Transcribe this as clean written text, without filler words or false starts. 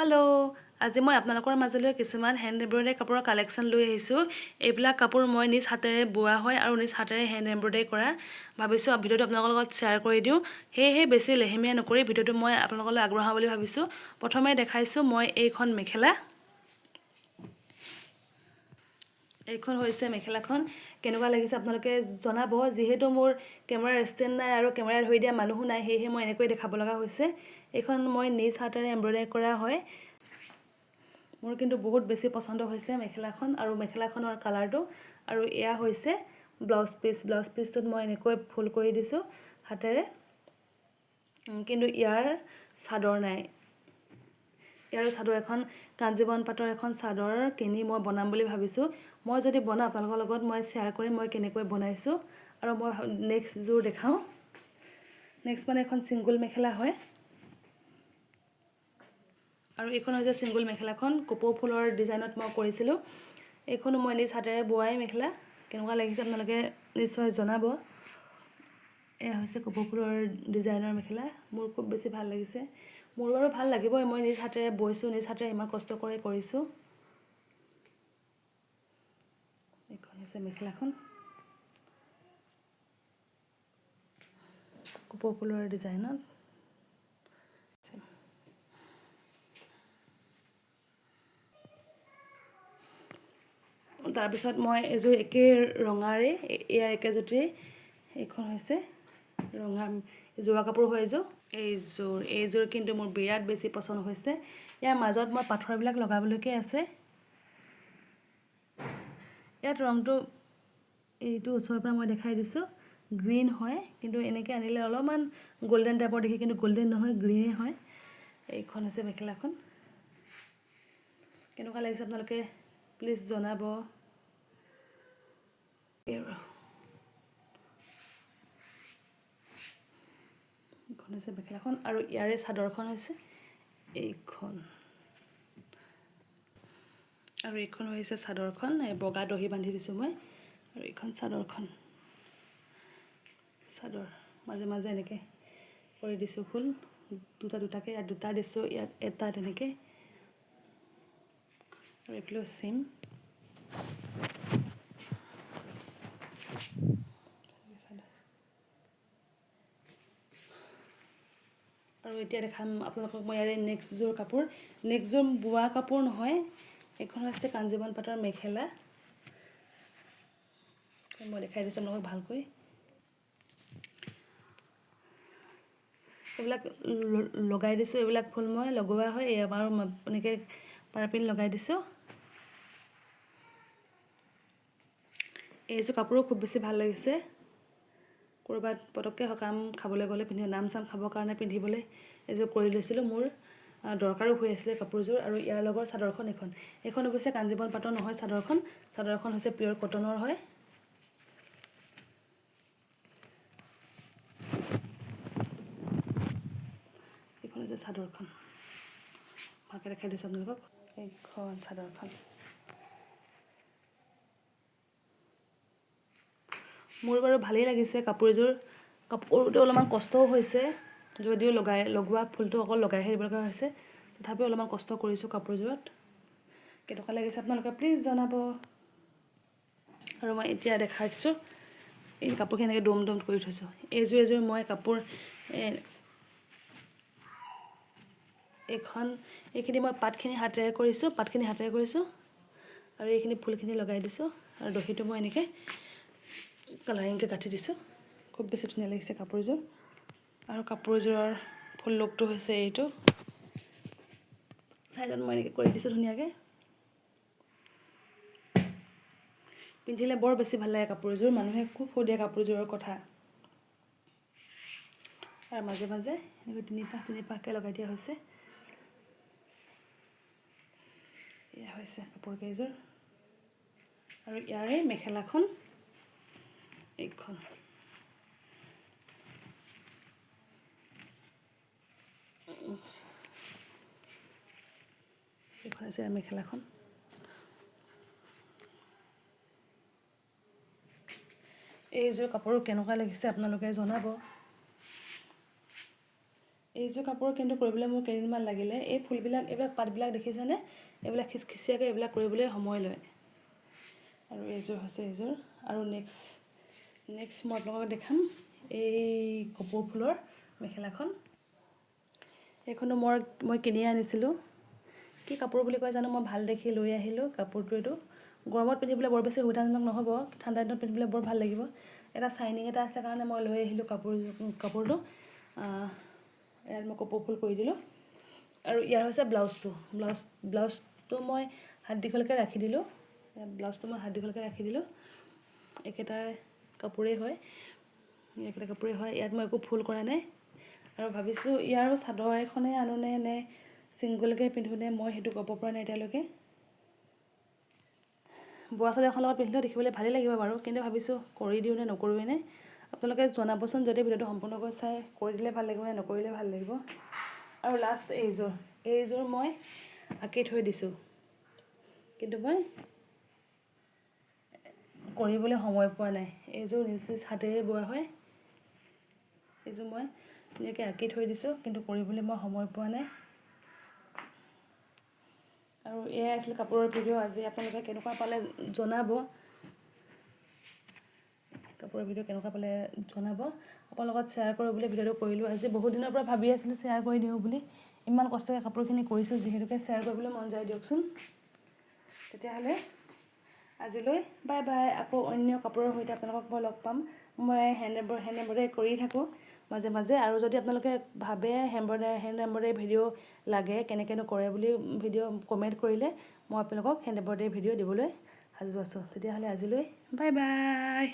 Hello', আজি মই আপোনালোকৰ মাজলৈ কিছুমান হেণ্ড এমব্ৰইডাৰী কাপোৰৰ কালেকশ্যন লৈ আহিছোঁ। এইবিলাক কাপোৰ মই নিজ হাতেৰে বোৱা হয় আৰু নিজ হাতেৰে হেণ্ড এমব্ৰইডাৰী কৰা। ভাবিছোঁ ভিডিঅ'টো আপোনালোকৰ লগত শ্বেয়াৰ কৰি দিওঁ। সেয়েহে বেছি লেহেমীয়া নকৰি ভিডিঅ'টো মই আপোনালোকলৈ আগবঢ়াওঁ বুলি ভাবিছোঁ। প্ৰথমে দেখাইছোঁ মই এইখন মেখেলা। এইখন হৈছে মেখেলাখন। কেনেকুৱা লাগিছে আপোনালোকে জনাব। যিহেতু মোৰ কেমেৰাৰ ষ্টেণ্ড নাই আৰু কেমেৰা ধৰি দিয়া মানুহো নাই, সেয়েহে মই এনেকৈ দেখাব লগা হৈছে। এইখন মই নিজ হাতেৰে এমব্ৰইডাৰী কৰা হয়। মোৰ কিন্তু বহুত বেছি পচন্দ হৈছে মেখেলাখন আৰু মেখেলাখনৰ কালাৰটো। আৰু এয়া হৈছে ব্লাউজ পিচ। ব্লাউজ পিচটোত মই এনেকৈ ফুল কৰি দিছোঁ হাতেৰে। কিন্তু ইয়াৰ চাদৰ নাই। ইয়াৰ চাদৰ এখন কাঞ্জীবন পাটৰ এখন চাদৰ কিনি মই বনাম বুলি ভাবিছোঁ। মই যদি বনাওঁ আপোনালোকৰ লগত মই শ্বেয়াৰ কৰিম মই কেনেকৈ বনাইছোঁ। আৰু মই নেক্সট যোৰ দেখাওঁ। নেক্সট মানে এখন ছিংগুল মেখেলা হয়। আৰু এইখন হৈছে ছিংগুল মেখেলাখন। কপৌ ফুলৰ ডিজাইনত মই কৰিছিলোঁ। এইখনো মই নিজ হাতেৰে বোৱাই মেখেলা। কেনেকুৱা লাগিছে আপোনালোকে নিশ্চয় জনাব। এয়া হৈছে কপৌ ফুলৰ ডিজাইনৰ মেখেলা। মোৰ খুব বেছি ভাল লাগিছে। মোৰ বাৰু ভাল লাগিবই, মই নিজ হাতেৰে বৈছোঁ, নিজ হাতেৰে ইমান কষ্ট কৰি কৰিছোঁ। এইখন হৈছে মেখেলাখন। কপৌ ফুলৰ ডিজাইনত। তাৰপিছত মই এযোৰ একে ৰঙাৰে ইয়াৰ একেজোটেই এইখন হৈছে ৰঙা যোৰা কাপোৰ হয় এইযোৰ কিন্তু মোৰ বিৰাট বেছি পচন্দ হৈছে। ইয়াৰ মাজত মই পাথৰবিলাক লগাবলৈকে আছে। ইয়াত ৰংটো এইটো ওচৰৰ পৰা মই দেখাই দিছোঁ। গ্ৰীণ হয়, কিন্তু এনেকৈ আনিলে অলপমান গল্ডেন টাইপৰ দেখি, কিন্তু গল্ডেন নহয়, গ্ৰীণেই হয়। এইখন হৈছে মেখেলাখন। কেনেকুৱা লাগিছে আপোনালোকে প্লিজ জনাব। এইখন হৈছে মেখেলাখন আৰু ইয়াৰে চাদৰখন হৈছে এইখন। আৰু এইখন হৈছে চাদৰখন। বগা দহি বান্ধি দিছোঁ মই। আৰু এইখন চাদৰখন। চাদৰ মাজে মাজে এনেকৈ কৰি দিছোঁ ফুল দুটা দুটাকৈ। ইয়াত দুটা দিছোঁ, ইয়াত এটা তেনেকৈ। আৰু এইফালেও চেম। আৰু এতিয়া দেখাম আপোনালোকক মই ইয়াৰে নেক্সট যোৰ কাপোৰ। নেক্সট যোৰ বোৱা কাপোৰ নহয়, এইখন হৈছে কাঞ্জীবন পাটৰ মেখেলা। মই দেখাই দিছোঁ আপোনালোকক ভালকৈ। এইবিলাক লগাই দিছোঁ, এইবিলাক ফুল মই লগোৱা হয়। আৰু এনেকৈ পাৰাপিন লগাই দিছোঁ। এইযোৰ কাপোৰো খুব বেছি ভাল লাগিছে। ক'ৰবাত পটককৈ সকাম খাবলৈ গ'লে পিন্ধিব, নাম চাম খাবৰ কাৰণে পিন্ধিবলৈ এইযোৰ কৰি লৈছিলোঁ। মোৰ দৰকাৰো হৈ আছিলে কাপোৰযোৰ। আৰু ইয়াৰ লগৰ চাদৰখন এইখন। এইখন অৱশ্যে কাঞ্জীবন পাটৰ নহয় চাদৰখন। চাদৰখন হৈছে পিয়ৰ কটনৰ হয়। এইখন হৈছে চাদৰখন। ভালকৈ দেখাই দিছোঁ আপোনালোকক। এইখন চাদৰখন। মোৰ বাৰু ভালেই লাগিছে কাপোৰযোৰ। কাপোৰটো অলপমান কষ্টও হৈছে, যদিও লগোৱা ফুলটো অকল লগাইহে দিব লগা হৈছে। তথাপিও অলপমান কষ্ট কৰিছোঁ কাপোৰযোৰত। কেনেকুৱা লাগিছে আপোনালোকে প্লিজ জনাব। আৰু মই এতিয়া দেখাইছোঁ এই কাপোৰখিনি এনেকৈ দম দম কৰি থৈছোঁ। এযোৰ মই কাপোৰ এইখিনি মই পাতখিনি হাতেৰে কৰিছোঁ, আৰু এইখিনি ফুলখিনি লগাই দিছোঁ। আৰু দহিটো মই এনেকৈ কালাৰিংকৈ গাঁঠি দিছোঁ। খুব বেছি ধুনীয়া লাগিছে কাপোৰযোৰ। আৰু কাপোৰযোৰৰ ফুল লুকটো হৈছে এইটো। চাইডত মই এনেকৈ কৰি দিছোঁ ধুনীয়াকৈ। পিন্ধিলে বৰ বেছি ভাল লাগে কাপোৰযোৰ। মানুহে খুব সুধে কাপোৰযোৰৰ কথা। আৰু মাজে মাজে এনেকৈ তিনিপাহকৈ লগাই দিয়া হৈছে। এয়া হৈছে কাপোৰকেইযোৰ। আৰু ইয়াৰে মেখেলাখন এইখন। এইখন হৈছে মেখেলাখন। এইযোৰ কাপোৰ কেনেকুৱা লাগিছে আপোনালোকে জনাব। এইযোৰ কাপোৰ কিন্তু কৰিবলৈ মোৰ কেইদিনমান লাগিলে। এই ফুলবিলাক এইবিলাক পাতবিলাক দেখিছেনে, এইবিলাক খিচখিচিয়াকৈ এইবিলাক কৰিবলৈ সময় লয়। আৰু এইযোৰ হৈছে এইযোৰ। আৰু নেক্সট মই আপোনালোকক দেখাম এই কপৌ ফুলৰ মেখেলাখন। এইখনো মই কিনি আনিছিলোঁ। কি কাপোৰ বুলি কয় জানো, মই ভাল দেখি লৈ আহিলোঁ কাপোৰটো। এইটো গৰমত পিন্ধিবলৈ বৰ বেছি সুবিধাজনক নহ'ব, ঠাণ্ডা দিনত পিন্ধিবলৈ বৰ ভাল লাগিব। এটা চাইনিং এটা আছে কাৰণে মই লৈ আহিলোঁ কাপোৰটো। ইয়াত মই কপৌ ফুল কৰি দিলোঁ। আৰু ইয়াৰ হৈছে ব্লাউজটো মই হাত দীঘলকৈ ৰাখি দিলোঁ। একেটা কাপোৰেই হয়, ইয়াত মই একো ফুল কৰা নাই। আৰু ভাবিছোঁ ইয়াৰো চাদৰ এখনেই আনোনে নে ছিংগলকৈ পিন্ধোনে, মই সেইটো ক'ব পৰা নাই এতিয়ালৈকে। বোৱা চাদৰ এখন লগত পিন্ধিলেও দেখিবলৈ ভালেই লাগিব বাৰু, কিন্তু ভাবিছোঁ কৰি দিওঁ নে নকৰোঁৱেই। আপোনালোকে জনাবচোন, যদি ভিডিঅ'টো সম্পূৰ্ণকৈ চাই কৰি দিলে ভাল লাগিব নে নকৰিলে ভাল লাগিব। আৰু লাষ্ট এইযোৰ মই আঁকি থৈ দিছোঁ, কিন্তু মই কৰিবলৈ সময় পোৱা নাই। এইযোৰ নিজ হাতেৰে বোৱা হয়। এইযোৰ মই ধুনীয়াকৈ আঁকি থৈ দিছোঁ, কিন্তু কৰিবলৈ মই সময় পোৱা নাই। আৰু এয়াই আছিল কাপোৰৰ ভিডিঅ'। আজি আপোনালোকে কেনেকুৱা পালে জনাব। আপোনাৰ লগত শ্বেয়াৰ কৰোঁ বুলি ভিডিঅ'টো কৰিলোঁ। আজি বহুত দিনৰ পৰা ভাবি আছিলোঁ শ্বেয়াৰ কৰি দিওঁ বুলি। ইমান কষ্টকৈ কাপোৰখিনি কৰিছোঁ, যিহেতুকে শ্বেয়াৰ কৰিবলৈ মন যায় দিয়কচোন। তেতিয়াহ'লে আজিলৈ বাই বাই। আকৌ অন্য কাপোৰৰ সৈতে আপোনালোকক মই লগ পাম। মই হেণ্ড এম্ব্ৰইডাৰী কৰি থাকোঁ মাজে মাজে। আৰু যদি আপোনালোকে ভাবে হেণ্ড এম্ব্ৰইডাৰী ভিডিঅ' লাগে, কেনেকৈনো কৰে বুলি ভিডিঅ' কমেণ্ট কৰিলে মই আপোনালোকক হেণ্ড এম্ব্ৰইডাৰী ভিডিঅ' দিবলৈ সাজু আছোঁ। তেতিয়াহ'লে আজিলৈ বাই বাই।